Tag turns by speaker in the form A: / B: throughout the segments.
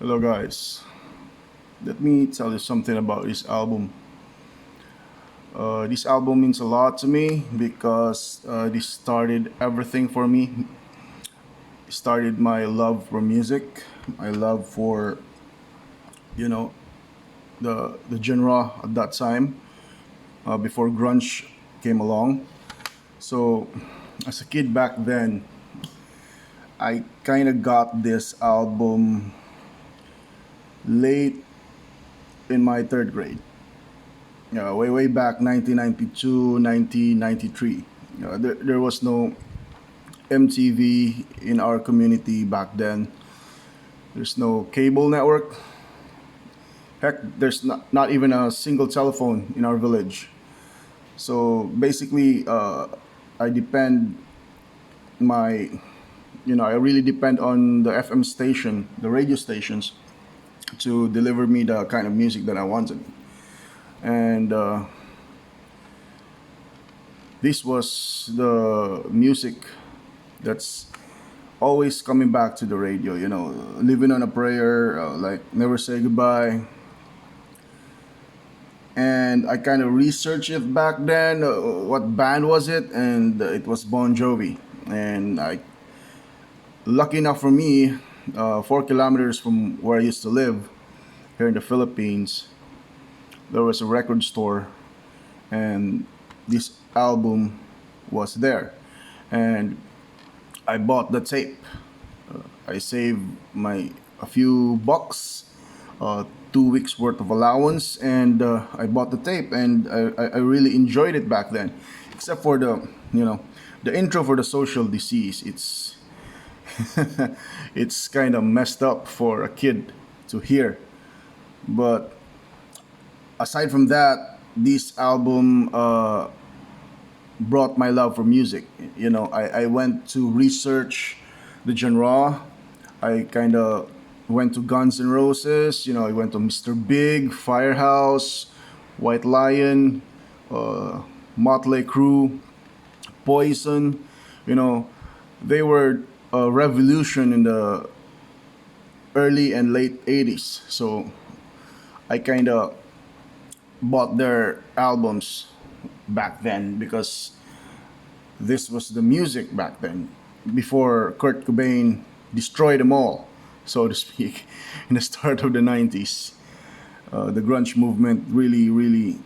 A: Hello, guys. Let me tell you something about this album. This album means a lot to me because this started everything for me. It started my love for music, my love for you know the genre at that time before grunge came along. So, as a kid back then, I kind of got this album late in my third grade. Way back 1992, 1993. There was no MTV in our community back then. There's no cable network. Heck, there's not even a single telephone in our village. So basically, I depend my, I really depend on the FM station, the radio stations, to deliver me the kind of music that I wanted. And this was the music that's always coming back to the radio. Living on a prayer, like Never Say Goodbye. And I kind of researched it back then. What band was it? And it was Bon Jovi. And lucky enough for me, 4 kilometers from where I used to live here in the Philippines, there was a record store, and this album was there. And I bought the tape. I saved my a few bucks, 2 weeks worth of allowance, and I bought the tape, and I really enjoyed it back then, except for the intro for the social disease. It's kind of messed up for a kid to hear, but aside from that, this album brought my love for music. I went to research the genre. I kind of went to Guns N' Roses. I went to Mr. Big, Firehouse, White Lion, Motley Crue, Poison. You know, they were a revolution in the early and late 80s. So I kind of bought their albums back then because this was the music back then before Kurt Cobain destroyed them all, so to speak, in the start of the 90s. The grunge movement really,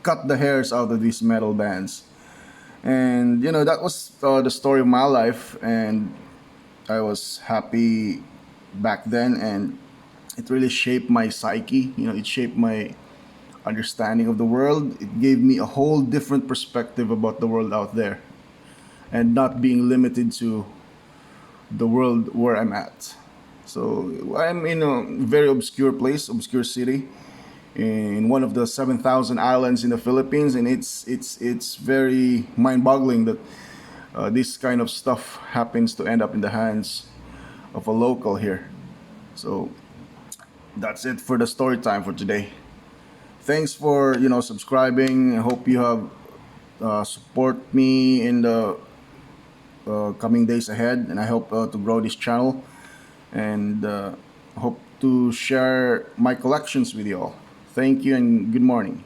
A: cut the hairs out of these metal bands. And, that was the story of my life. And I was happy back then. And it really shaped my psyche. It shaped my understanding of the world. It gave me a whole different perspective about the world out there and not being limited to the world where I'm at. So I'm in a very obscure place, obscure city, in one of the 7,000 islands in the Philippines, and it's very mind-boggling that this kind of stuff happens to end up in the hands of a local here. So that's it for the story time for today. Thanks for subscribing. I hope you have support me in the coming days ahead, and I hope to grow this channel, and hope to share my collections with you all. Thank you and good morning.